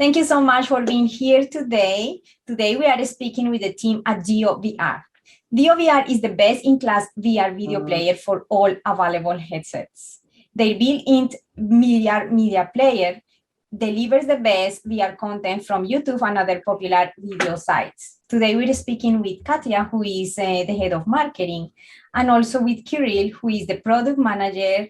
Thank you so much for being here today. Today we are speaking with the team at DeoVR. DeoVR is the best-in-class VR video player for all available headsets. Their built-in media player delivers the best VR content from YouTube and other popular video sites. Today we're speaking with Katya, who is the head of marketing, and also with Kirill, who is the product manager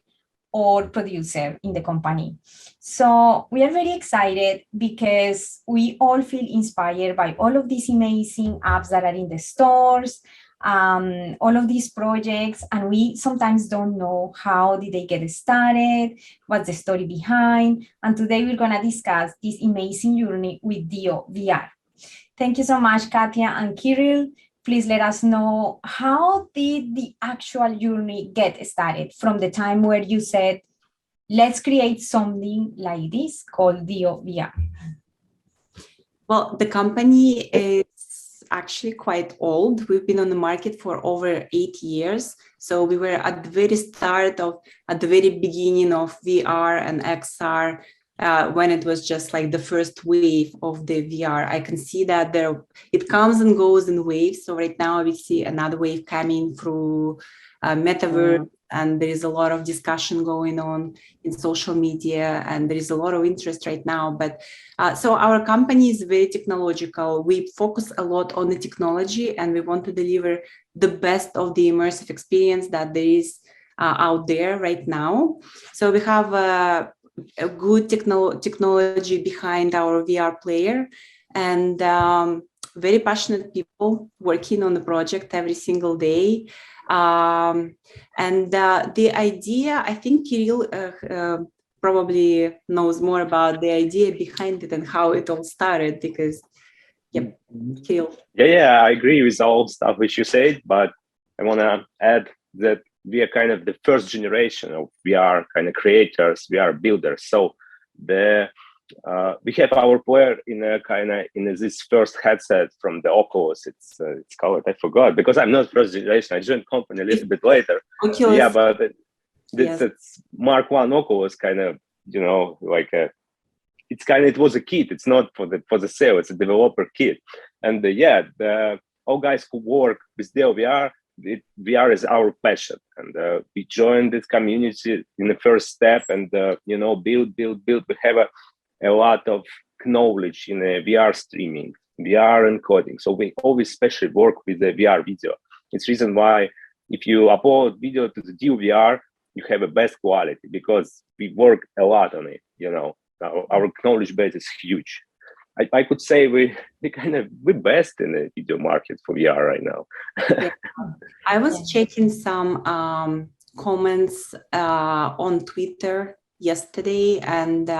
or producer in the company. So we are very excited because we all feel inspired by all of these amazing apps that are in the stores, all of these projects, and we sometimes don't know how did they get started, what's the story behind. And today we're gonna discuss this amazing journey with DeoVR. Thank you so much, Katya and Kirill. Please let us know, how did the actual journey get started from the time where you said, let's create something like this called DeoVR? Well, the company is actually quite old. We've been on the market for over 8 years. So we were at the very start at the very beginning of VR and XR, when it was just like the first wave of the VR. I can see that it comes and goes in waves. So right now we see another wave coming through metaverse, and there is a lot of discussion going on in social media, and there is a lot of interest right now. But so our company is very technological. We focus a lot on the technology, and we want to deliver the best of the immersive experience that there is out there right now. So we have a good technology behind our VR player, and very passionate people working on the project every single day. And the idea, I think Kirill probably knows more about the idea behind it and how it all started, because Kirill. Yeah, I agree with all stuff which you said, but I want to add that we are kind of the first generation of VR kind of creators, VR builders. So we have our player in this first headset from the Oculus. It's called, I forgot, because I'm not first generation. I joined company a little bit later. Oculus. Yeah, but it's Mark 1 Oculus, kind of, like it was a kit. It's not for the sale. It's a developer kit. And all guys who work with DeoVR, VR is our passion, and we joined this community in the first step, and build. We have a lot of knowledge in VR streaming, VR encoding. So we always especially work with the VR video. It's reason why if you upload video to the DeoVR, you have a best quality, because we work a lot on it. Our knowledge base is huge. I could say we're best in the video market for VR right now. Yeah. I was checking some comments on Twitter yesterday, and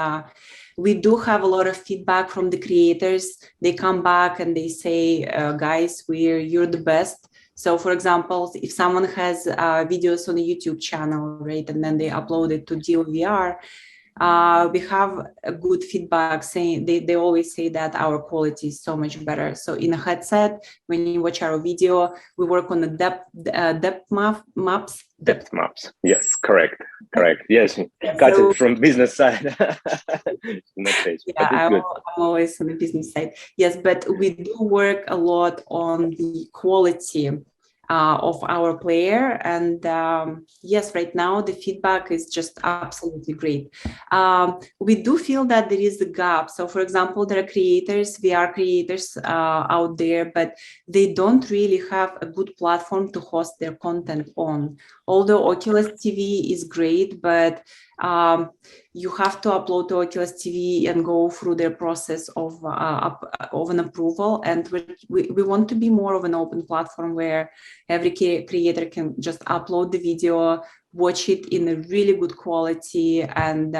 we do have a lot of feedback from the creators. They come back and they say, guys, you're the best. So for example, if someone has videos on a YouTube channel, right, and then they upload it to DeoVR, we have a good feedback saying they always say that our quality is so much better. So in a headset, when you watch our video, we work on the depth maps. Depth maps. Yes, correct. Yes, got it from business side. I'm always on the business side. Yes, but we do work a lot on the quality of our player, and yes, right now the feedback is just absolutely great. We do feel that there is a gap. So for example, there are VR creators out there, but they don't really have a good platform to host their content on. Although Oculus TV is great, but you have to upload to Oculus TV and go through their process of an approval. And we want to be more of an open platform where every creator can just upload the video, watch it in a really good quality, and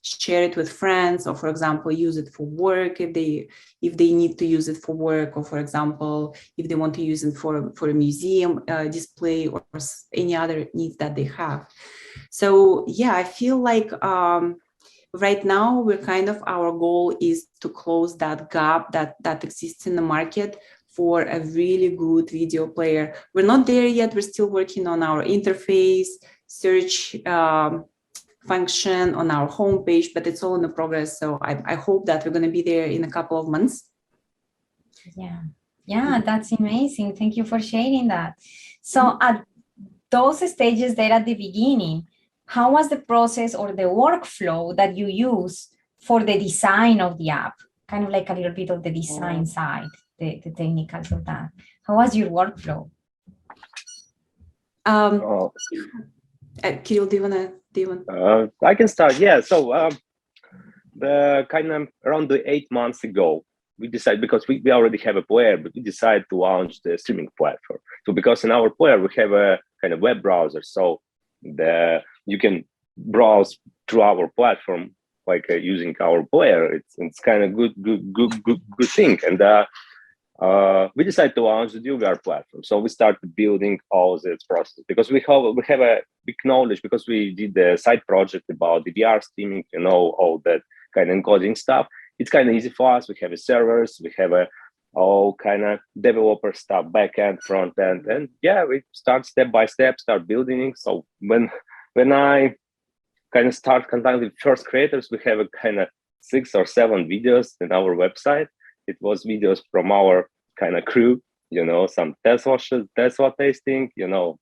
share it with friends, or for example, use it for work if they need to use it for work, or for example, if they want to use it for a museum display or any other needs that they have. So yeah, I feel like right now our goal is to close that gap that exists in the market for a really good video player. We're not there yet. We're still working on our interface, search function on our homepage, but it's all in the progress. So I hope that we're going to be there in a couple of months. Yeah, that's amazing. Thank you for sharing that. So at those stages there at the beginning, how was the process or the workflow that you use for the design of the app? Kind of like a little bit of the design side, the technicals of that. How was your workflow? Kirill, do you want? I can start. Yeah. So the kind of around the 8 months ago, we decided, because we already have a player, but we decided to launch the streaming platform. So because in our player we have a kind of web browser, so you can browse through our platform like using our player. It's kind of good thing. And we decided to launch the DeoVR platform. So we started building all this process because we have a big knowledge, because we did the side project about the VR streaming, all that kind of encoding stuff. It's kind of easy for us. We have a servers, we have all kind of developer stuff, back end, front end, and we start step by step, start building. So when I kind of start contacting with first creators, we have a kind of 6 or 7 videos in our website. It was videos from our kind of crew, some Tesla tasting, the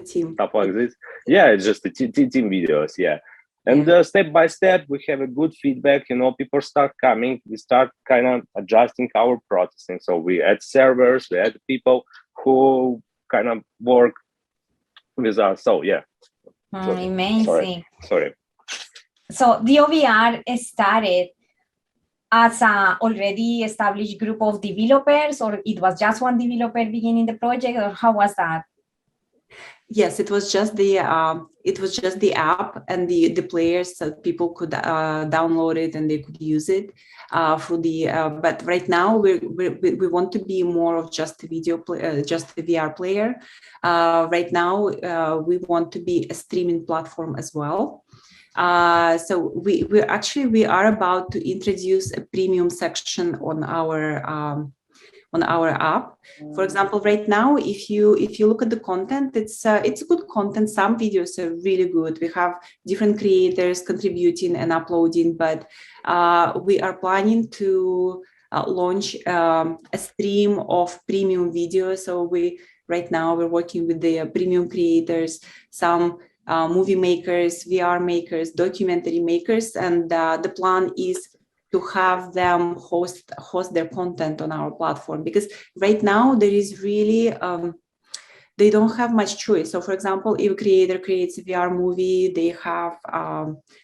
team, stuff like this. Yeah, it's just the team videos. Yeah. And step by step, we have a good feedback. People start coming. We start kind of adjusting our processing. So we add servers, we add people who kind of work with us. So Amazing. Sorry. So DeoVR started as an already established group of developers, or it was just one developer beginning the project, or how was that? Yes, it was just the app and the players, so people could download it and they could use it through the. But right now we want to be more of just a just a VR player. Right now we want to be a streaming platform as well. So we are about to introduce a premium section on our app. For example, right now, if you look at the content, it's good content. Some videos are really good. We have different creators contributing and uploading, but we are planning to launch a stream of premium videos. So right now we're working with the premium creators, some movie makers, VR makers, documentary makers, and the plan is to have them host their content on our platform, because right now there is really they don't have much choice. So for example, if a creator creates a VR movie, they have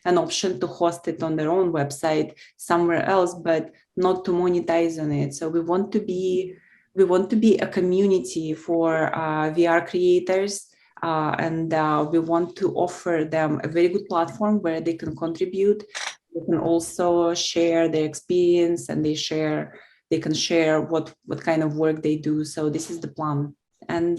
an option to host it on their own website somewhere else, but not to monetize on it. So we want to be a community for VR creators. And we want to offer them a very good platform where they can contribute. They can also share their experience, and they can share what kind of work they do. So this is the plan. And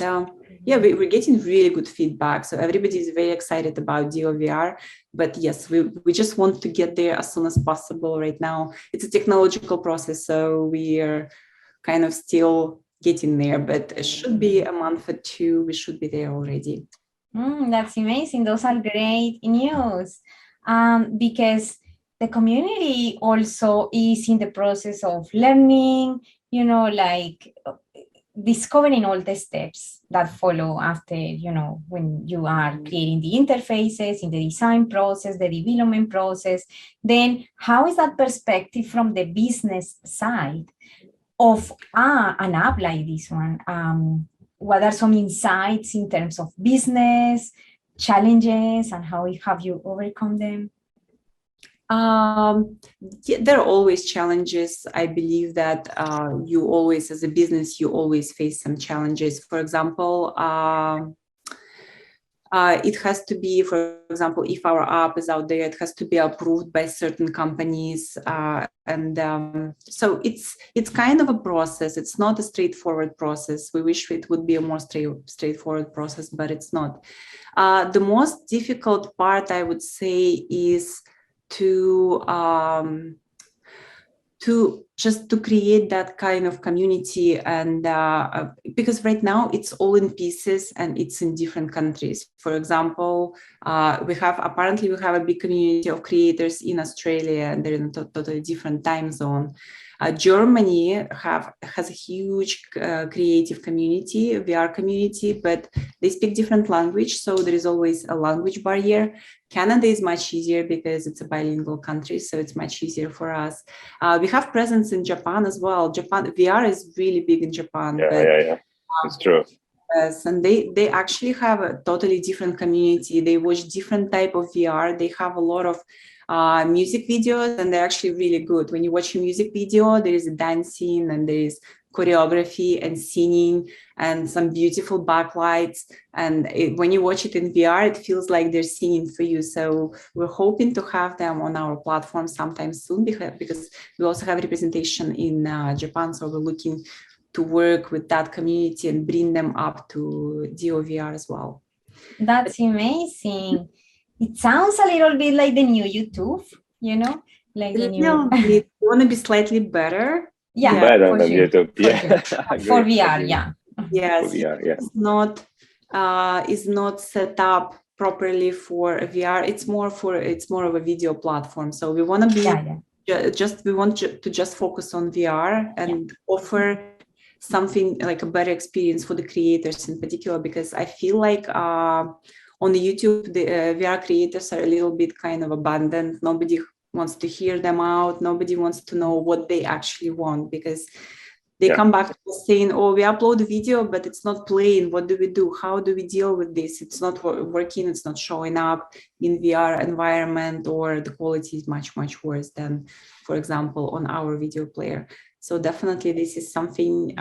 we're getting really good feedback. So everybody is very excited about DeoVR. But yes, we just want to get there as soon as possible. Right now, it's a technological process, so we are kind of still getting there, but it should be a month or 2. We should be there already. That's amazing. Those are great news, because the community also is in the process of learning, like discovering all the steps that follow after, when you are creating the interfaces, in the design process, the development process. Then how is that perspective from the business side of an app like this one? What are some insights in terms of business challenges, and how have you overcome them? There are always challenges. I believe that you always, as a business, you always face some challenges. For example, it has to be, for example, if our app is out there, it has to be approved by certain companies. So it's kind of a process. It's not a straightforward process. We wish it would be a more straightforward process, but it's not. The most difficult part, I would say, is to to create that kind of community. And because right now it's all in pieces and it's in different countries. For example, we have a big community of creators in Australia, and they're in a totally different time zone. Germany has a huge creative community, VR community, but they speak different language, so there is always a language barrier. Canada is much easier because it's a bilingual country, so it's much easier for us. We have presence in Japan as well. Japan VR is really big in Japan. Yeah. It's true. Yes, and they actually have a totally different community. They watch different type of VR. They have a lot of music videos, and they're actually really good. When you watch a music video, there is a dancing and there is choreography and singing and some beautiful backlights. And when you watch it in VR, it feels like they're singing for you. So we're hoping to have them on our platform sometime soon, because we also have representation in Japan. So we're looking to work with that community and bring them up to DeoVR as well. That's amazing. It sounds a little bit like the new YouTube, you know, like the new. We want to be slightly better. Yeah, better than YouTube. Yeah, for VR. Yeah. Yes, for VR, yeah. Is not set up properly for VR. It's more of a video platform. So we want to be just focus on VR and offer something like a better experience for the creators in particular, because I feel like on the YouTube, the VR creators are a little bit kind of abandoned. Nobody wants to hear them out. Nobody wants to know what they actually want, because they come back to saying, oh, we upload a video, but it's not playing. What do we do? How do we deal with this? It's not working. It's not showing up in VR environment, or the quality is much, much worse than, for example, on our video player. So definitely this is something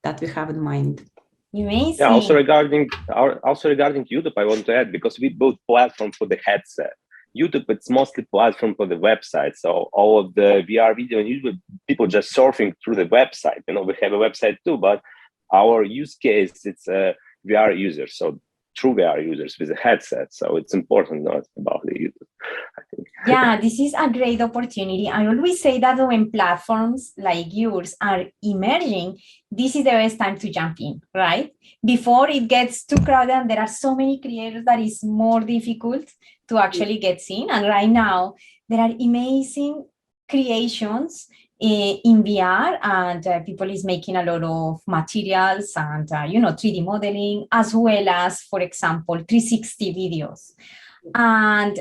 that we have in mind. Amazing. Yeah, also regarding YouTube, I want to add, because we built platform for the headset. YouTube, it's mostly platform for the website. So all of the VR video and YouTube, people just surfing through the website. You know, we have a website too, but our use case, it's VR users. So true VR users with a headset. So it's important not about the YouTube, I think. Yeah, this is a great opportunity. I always say that when platforms like yours are emerging, this is the best time to jump in, right? Before it gets too crowded and there are so many creators that is more difficult to actually get seen. And right now, there are amazing creations in VR, and people is making a lot of materials and, 3D modeling, as well as, for example, 360 videos.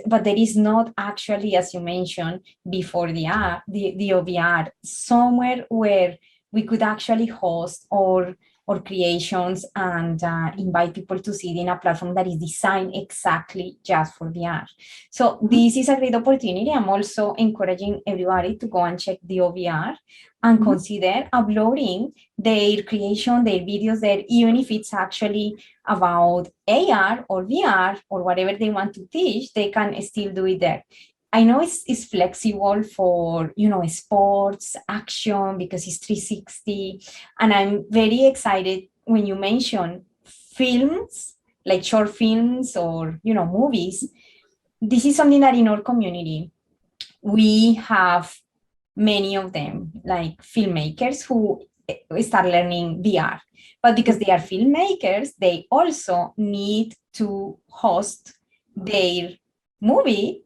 But there is not actually, as you mentioned before, the DeoVR, somewhere where we could actually host or creations and invite people to see it in a platform that is designed exactly just for VR. So this is a great opportunity. I'm also encouraging everybody to go and check DeoVR and consider uploading their creation, their videos there, even if it's actually about AR or VR or whatever they want to teach, they can still do it there. I know it's flexible for, sports, action, because it's 360. And I'm very excited when you mention films, like short films or, movies. This is something that in our community, we have many of them, like filmmakers who start learning VR. But because they are filmmakers, they also need to host their movie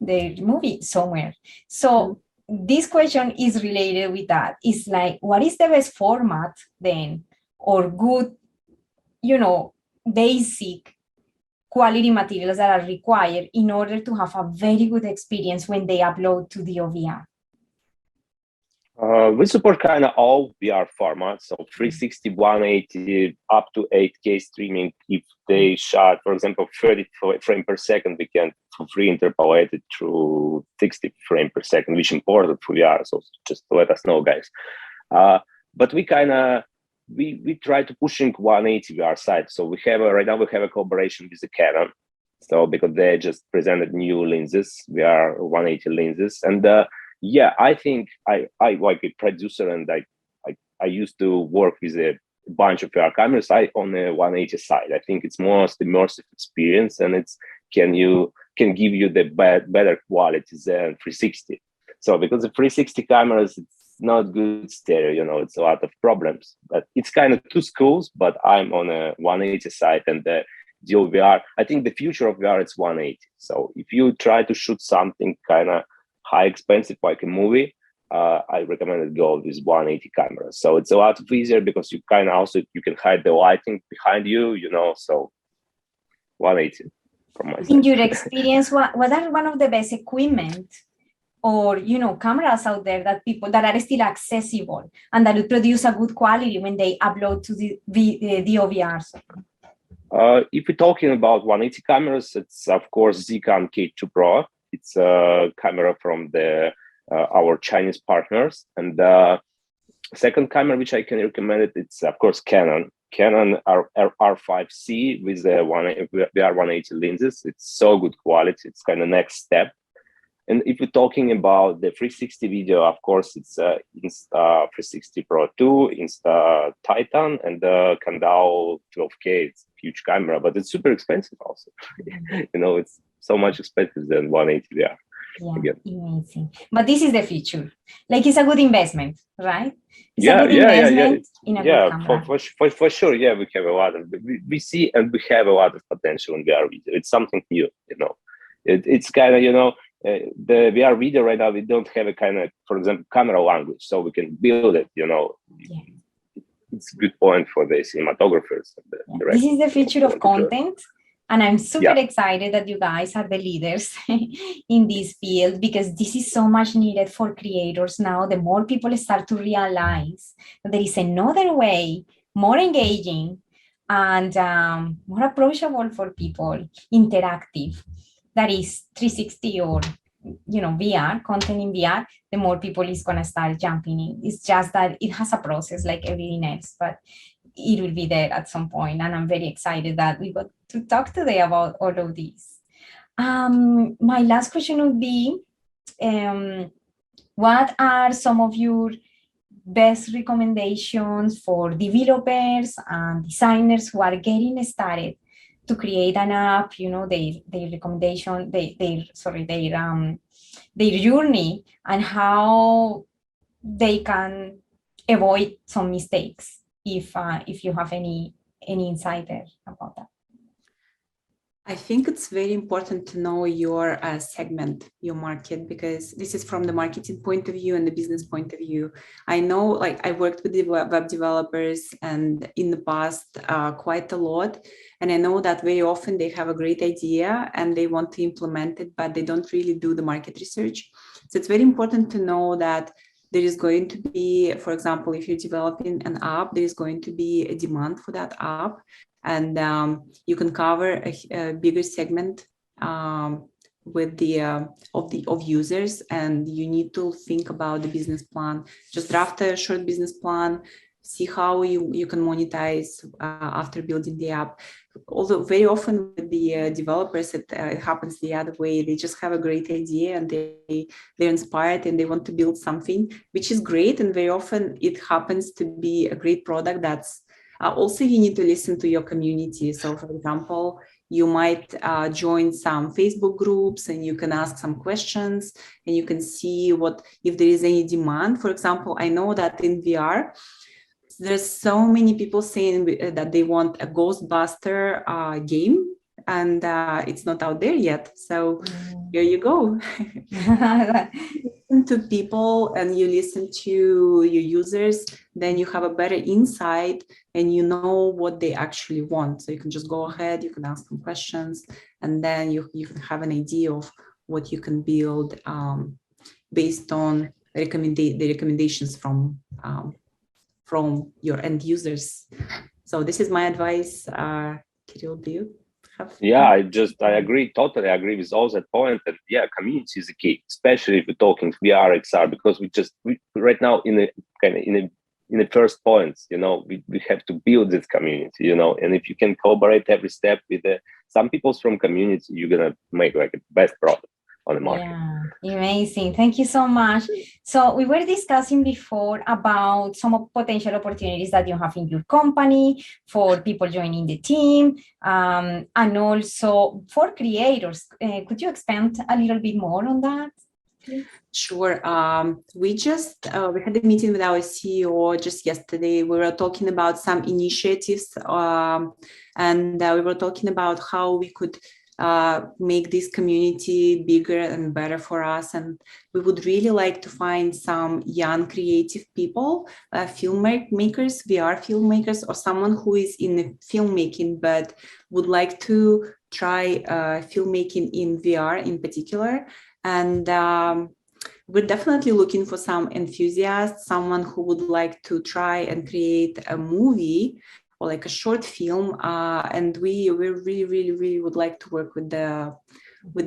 somewhere. So this question is related with that. It's like, what is the best format then, or good, basic quality materials that are required in order to have a very good experience when they upload to DeoVR? We support kind of all VR formats, so 360, 180, up to 8K streaming. If they shot, for example, 30 frames per second, we can for free interpolate it through 60 frames per second, which is important for VR. So just let us know, guys. But we kind of we try to pushing 180 VR side. So we have right now we have a collaboration with the Canon. So because they just presented new lenses, VR 180 lenses, and yeah, I think I like a producer, and I used to work with a bunch of VR cameras. On the 180 side, I think it's most immersive experience, and it's can give you the better quality than 360. So because the 360 cameras, not good stereo, it's a lot of problems. But it's kind of two schools, but I'm on a 180 side, and the DeoVR, I think the future of VR is 180. So if you try to shoot something kind of high expensive like a movie, I recommend to go with 180 cameras. So it's a lot easier because you kind of also, you can hide the lighting behind you, so 180 from my side. In your experience, what are one of the best equipment or cameras out there that are still accessible and that will produce a good quality when they upload to the DeoVR? If we're talking about 180 cameras, it's of course Zcam K2 Pro. It's a camera from our Chinese partners. And second camera which I can recommend it's of course Canon R5C with the VR 180 lenses. It's so good quality. It's kind of next step. And if we're talking about the 360 video, of course, it's Insta360 Pro 2, Insta Titan, and the Kandao 12K. It's a huge camera, but it's super expensive also. It's so much expensive than 180 VR. Yeah, amazing. But this is the future. Like it's a good investment, right? It's a good investment in a good camera. For sure. Yeah, we have a lot of, we see and we have a lot of potential in VR video. It's something new, It's kind of, the VR video right now, we don't have a kind of, for example, camera language, so we can build it, Yeah. It's a good point for the cinematographers. This is the future of content. And I'm super excited that you guys are the leaders in this field, because this is so much needed for creators now. The more people start to realize that there is another way, more engaging and more approachable for people, interactive, that is 360 or VR, content in VR, the more people is going to start jumping in. It's just that it has a process like everything else, but it will be there at some point. And I'm very excited that we got to talk today about all of these. My last question would be, what are some of your best recommendations for developers and designers who are getting started to create an app, their recommendation, their journey, and how they can avoid some mistakes, if you have any insight there about that? I think it's very important to know your segment, your market, because this is from the marketing point of view and the business point of view. I know, I worked with the web developers and in the past quite a lot. And I know that very often they have a great idea and they want to implement it, but they don't really do the market research. So it's very important to know that there is going to be, for example, if you're developing an app, there is going to be a demand for that app. And you can cover a bigger segment with of users, and you need to think about the business plan. Just draft a short business plan, see how you can monetize after building the app. Although very often with the developers, it happens the other way. They just have a great idea and they're inspired and they want to build something, which is great. And very often it happens to be a great product that's also, you need to listen to your community. So, for example, you might join some Facebook groups and you can ask some questions and you can see if there is any demand. For example, I know that in VR, there's so many people saying that they want a Ghostbuster game, and it's not out there yet. So here you go. Listen to people and you listen to your users, then you have a better insight and you know what they actually want. So you can just go ahead, you can ask them questions, and then you can have an idea of what you can build based on the recommendations from your end users. So this is my advice. Kirill, do you have? Yeah, I agree, totally agree with all that point. And yeah, community is the key, especially if we're talking VR, XR, because we right now in the first points, we have to build this community, and if you can collaborate every step with some people from community, you're gonna make like a best product on the market. Yeah, amazing. Thank you so much. So we were discussing before about some potential opportunities that you have in your company for people joining the team, and also for creators. Could you expand a little bit more on that? Sure. We had a meeting with our CEO just yesterday. We were talking about some initiatives, and we were talking about how we could make this community bigger and better for us. And we would really like to find some young creative people, filmmakers, VR filmmakers, or someone who is in the filmmaking but would like to try filmmaking in VR in particular. And we're definitely looking for some enthusiasts, someone who would like to try and create a movie or like a short film, and we really would like to work with the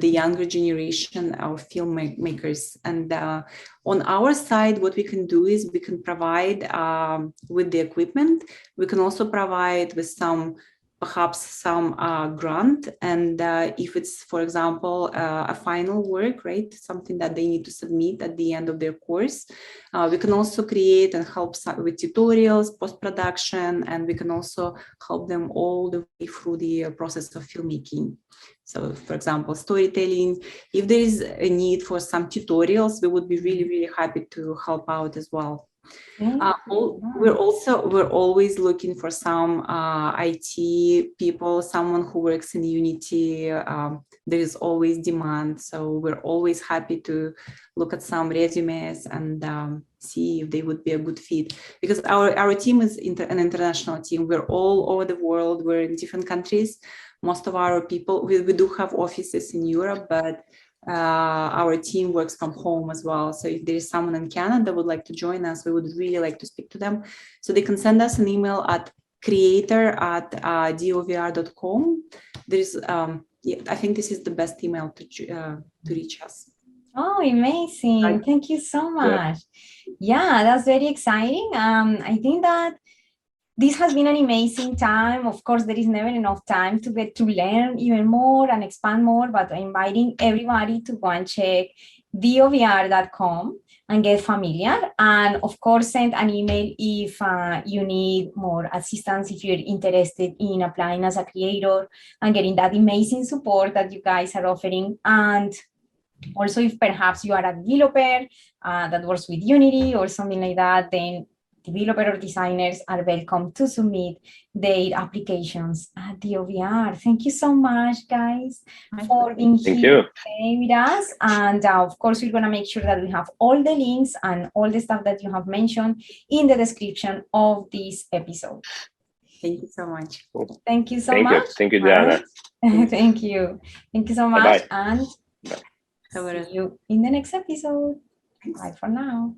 younger generation of filmmakers. And on our side, what we can do is we can provide with the equipment. We can also provide with perhaps some grant, and if it's, for example, a final work, right, something that they need to submit at the end of their course, we can also create and help with tutorials, post-production, and we can also help them all the way through the process of filmmaking. So, for example, storytelling. If there is a need for some tutorials, we would be really happy to help out as well. We're always looking for some IT people, someone who works in Unity. There is always demand, so we're always happy to look at some resumes and see if they would be a good fit. Because our team is an international team. We're all over the world. We're in different countries. Most of our people, we do have offices in Europe, but our team works from home as well. So if there is someone in Canada that would like to join us, we would really like to speak to them. So they can send us an email at creator@deovr.com. There's, I think this is the best email to reach us. Oh, amazing. Thank you so much. Yeah, that's very exciting. I think that this has been an amazing time. Of course, there is never enough time to get to learn even more and expand more, but I'm inviting everybody to go and check DeoVR.com and get familiar. And of course, send an email if you need more assistance, if you're interested in applying as a creator and getting that amazing support that you guys are offering. And also, if perhaps you are a developer that works with Unity or something like that, then developer or designers are welcome to submit their applications at DeoVR. Thank you so much, guys, for being here today with us. And of course, we're going to make sure that we have all the links and all the stuff that you have mentioned in the description of this episode. Thank you so much. Thank you so much. Thank you, Diana. Thank you. Thank you so much. Bye-bye. And see you in the next episode. Bye for now.